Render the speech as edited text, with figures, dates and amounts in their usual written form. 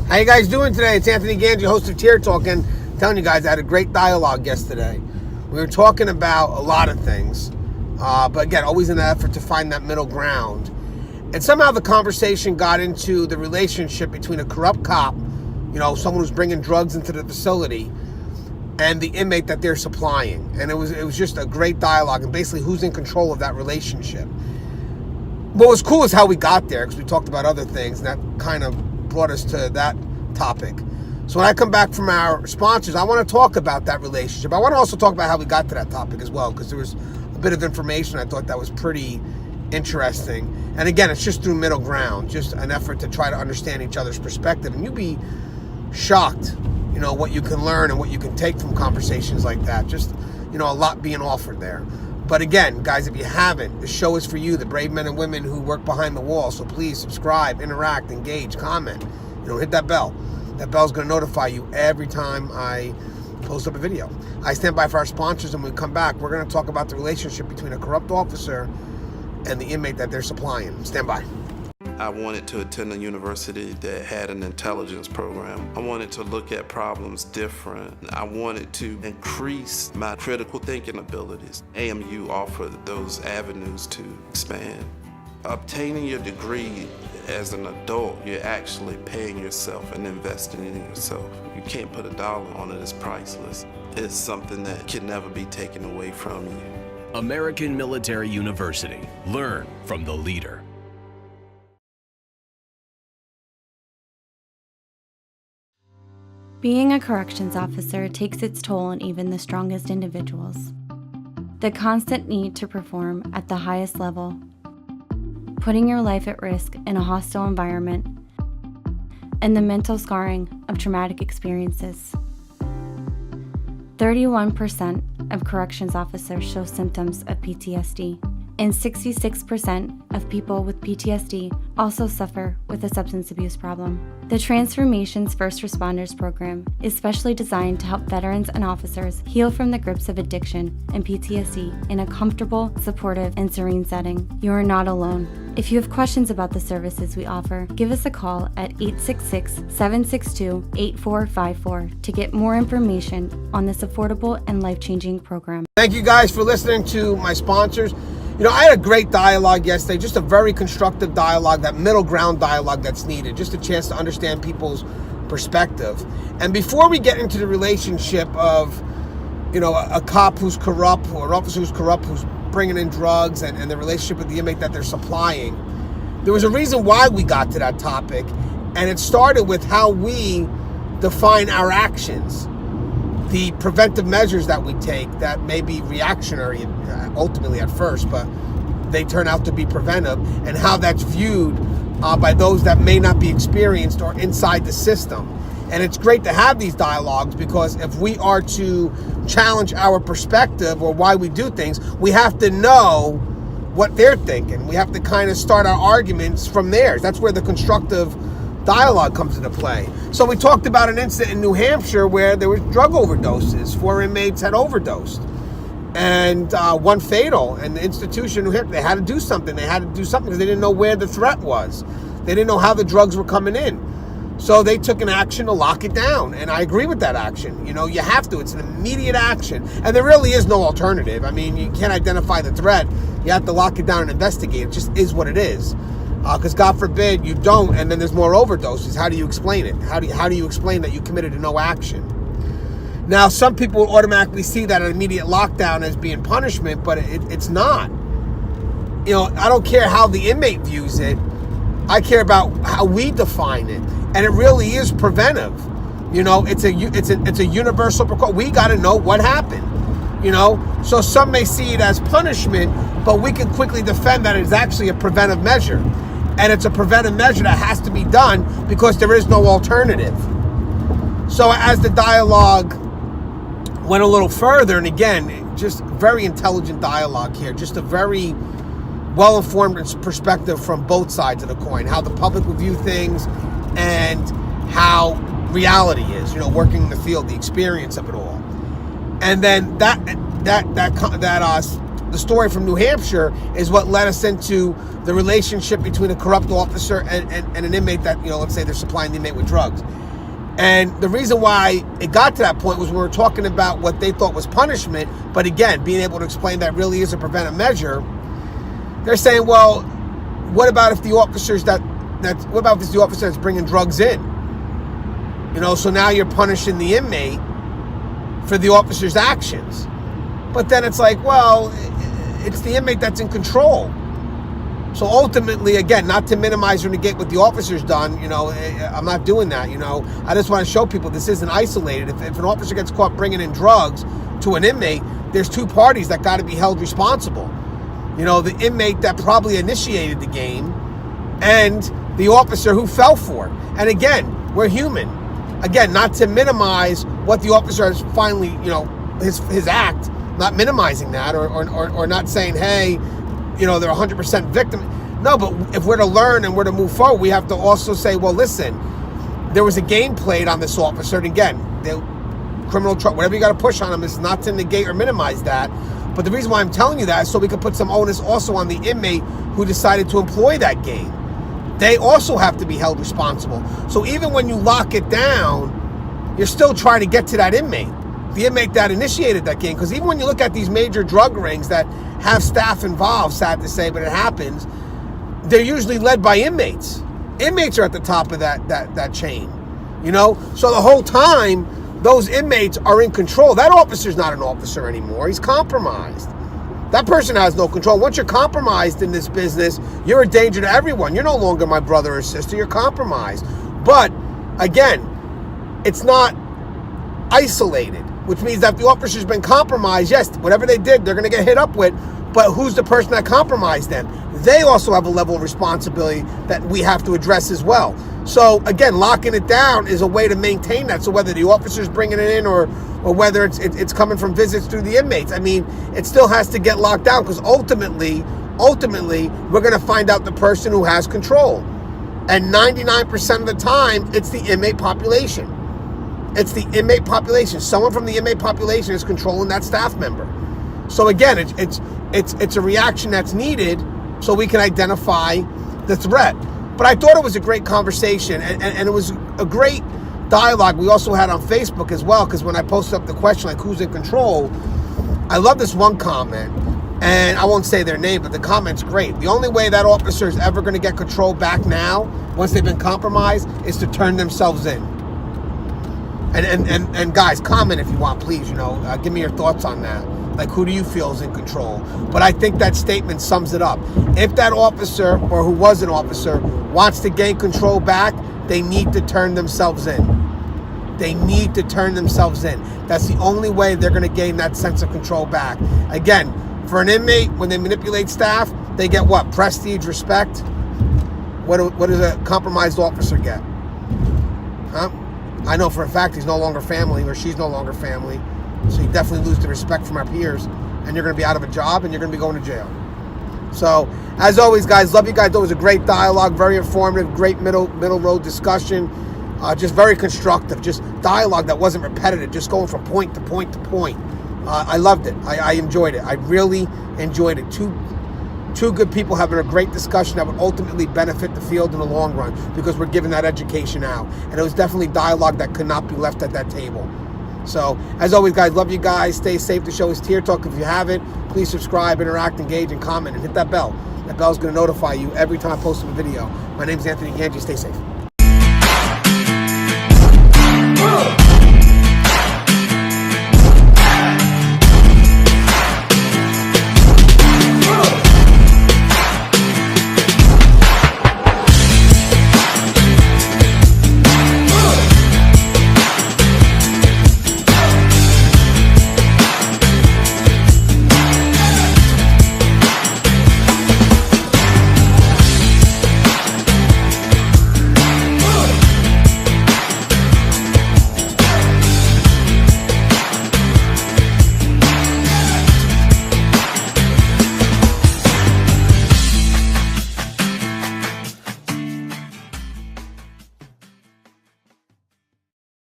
How you guys doing today? It's Anthony Gangi, host of Tier Talk, and telling you guys I had a great dialogue yesterday. We were talking about a lot of things, but again, always in the effort to find that middle ground. And somehow the conversation got into the relationship between a corrupt cop, someone who's bringing drugs into the facility, and the inmate that they're supplying. And it was just a great dialogue, and basically who's in control of that relationship. What was cool is how we got there, because we talked about other things, and that kind of brought us to that topic. So when I come back from our sponsors, I want to talk about that relationship. I want to also talk about how we got to that topic as well, because there was a bit of information I thought that was pretty interesting. And again, it's just through middle ground, just an effort to try to understand each other's perspective. And you'd be shocked, what you can learn and what you can take from conversations like that. Just, a lot being offered there. But again, guys, if you haven't, the show is for you, the brave men and women who work behind the wall. So please subscribe, interact, engage, comment. Hit that bell. That bell's going to notify you every time I post up a video. I stand by for our sponsors, and when we come back, we're going to talk about the relationship between a corrupt officer and the inmate that they're supplying. Stand by. I wanted to attend a university that had an intelligence program. I wanted to look at problems different. I wanted to increase my critical thinking abilities. AMU offered those avenues to expand. Obtaining your degree as an adult, you're actually paying yourself and investing in yourself. You can't put a dollar on it, it's priceless. It's something that can never be taken away from you. American Military University. Learn from the leader. Being a corrections officer takes its toll on even the strongest individuals. The constant need to perform at the highest level, putting your life at risk in a hostile environment, and the mental scarring of traumatic experiences. 31% of corrections officers show symptoms of PTSD, and 66% of people with PTSD also suffer with a substance abuse problem. The Transformations First Responders program is specially designed to help veterans and officers heal from the grips of addiction and PTSD in a comfortable, supportive, and serene setting. You are not alone. If you have questions about the services we offer, give us a call at 866-762-8454 to get more information on this affordable and life-changing program. Thank you guys for listening to my sponsors. I had a great dialogue yesterday, just a very constructive dialogue, that middle ground dialogue that's needed, just a chance to understand people's perspective. And before we get into the relationship of, a cop who's corrupt or an officer who's corrupt, who's bringing in drugs, and the relationship with the inmate that they're supplying, there was a reason why we got to that topic, and it started with how we define our actions. The preventive measures that we take that may be reactionary ultimately at first, but they turn out to be preventive, and how that's viewed by those that may not be experienced or inside the system. And it's great to have these dialogues, because if we are to challenge our perspective or why we do things, we have to know what they're thinking. We have to kind of start our arguments from theirs. That's where the constructive dialogue comes into play. So we talked about an incident in New Hampshire where there was drug overdoses. 4 inmates had overdosed, and one fatal. And the institution, they had to do something. They had to do something because they didn't know where the threat was. They didn't know how the drugs were coming in. So they took an action to lock it down. And I agree with that action. You have to. It's an immediate action. And there really is no alternative. I mean, you can't identify the threat. You have to lock it down and investigate. It just is what it is. Because God forbid you don't, and then there's more overdoses. How do you explain it? How do you explain that you committed to no action? Now, some people will automatically see that an immediate lockdown as being punishment, but it's not. I don't care how the inmate views it. I care about how we define it, and it really is preventive. It's a universal precaution. We got to know what happened. So some may see it as punishment, but we can quickly defend that it's actually a preventive measure. And it's a preventive measure that has to be done because there is no alternative. So as the dialogue went a little further, and again, just very intelligent dialogue here, just a very well-informed perspective from both sides of the coin, how the public would view things and how reality is, working in the field, the experience of it all. And then that the story from New Hampshire is what led us into the relationship between a corrupt officer and an inmate that, let's say they're supplying the inmate with drugs. And the reason why it got to that point was when we were talking about what they thought was punishment, but again, being able to explain that really is a preventive measure. They're saying, well, what about if the officers what about if it's the officer that's bringing drugs in? So now you're punishing the inmate for the officer's actions. But then it's like, well, it's the inmate that's in control. So ultimately, again, not to minimize or negate what the officer's done, I'm not doing that, I just want to show people this isn't isolated. If an officer gets caught bringing in drugs to an inmate, there's two parties that got to be held responsible. The inmate that probably initiated the game and the officer who fell for it. And again, we're human. Again, not to minimize what the officer has finally, his act, not minimizing that or not saying, hey, they're 100% victim. No, but if we're to learn and we're to move forward, we have to also say, well, listen, there was a game played on this officer. And again, the criminal trial, whatever you got to push on him is not to negate or minimize that. But the reason why I'm telling you that is so we can put some onus also on the inmate who decided to employ that game. They also have to be held responsible. So even when you lock it down, you're still trying to get to that inmate, the inmate that initiated that game. Because even when you look at these major drug rings that have staff involved, sad to say, but it happens, they're usually led by inmates. Inmates are at the top of that chain, So the whole time, those inmates are in control. That officer's not an officer anymore. He's compromised. That person has no control. Once you're compromised in this business, you're a danger to everyone. You're no longer my brother or sister. You're compromised. But, again, it's not isolated, which means that if the officer's been compromised, yes, whatever they did, they're going to get hit up with. But who's the person that compromised them? They also have a level of responsibility that we have to address as well. So, again, locking it down is a way to maintain that. So whether the officer's bringing it in or whether it's coming from visits through the inmates, it still has to get locked down because ultimately, we're going to find out the person who has control. And 99% of the time, it's the inmate population. It's the inmate population. Someone from the inmate population is controlling that staff member. So again, it's a reaction that's needed so we can identify the threat. But I thought it was a great conversation and it was a great dialogue we also had on Facebook as well, because when I posted up the question, like, who's in control, I love this one comment, and I won't say their name, but the comment's great. The only way that officer is ever going to get control back now, once they've been compromised, is to turn themselves in. And guys, comment if you want, please, give me your thoughts on that. Like, who do you feel is in control? But I think that statement sums it up. If that officer, or who was an officer, wants to gain control back, they need to turn themselves in. They need to turn themselves in. That's the only way they're going to gain that sense of control back. Again, for an inmate, when they manipulate staff, they get what? Prestige, respect. What does a compromised officer get? Huh? I know for a fact he's no longer family, or she's no longer family. So you definitely lose the respect from our peers, and you're going to be out of a job, and you're going to be going to jail. So, as always, guys, love you guys. It was a great dialogue, very informative, great middle road discussion, just very constructive, just dialogue that wasn't repetitive, just going from point to point to point. I loved it. I enjoyed it. I really enjoyed it. Two good people having a great discussion that would ultimately benefit the field in the long run, because we're giving that education out. And it was definitely dialogue that could not be left at that table. So, as always, guys, love you guys. Stay safe. The show is Tier Talk. If you haven't, please subscribe, interact, engage, and comment, and hit that bell. That bell's going to notify you every time I post a video. My name is Anthony Gangi. Stay safe.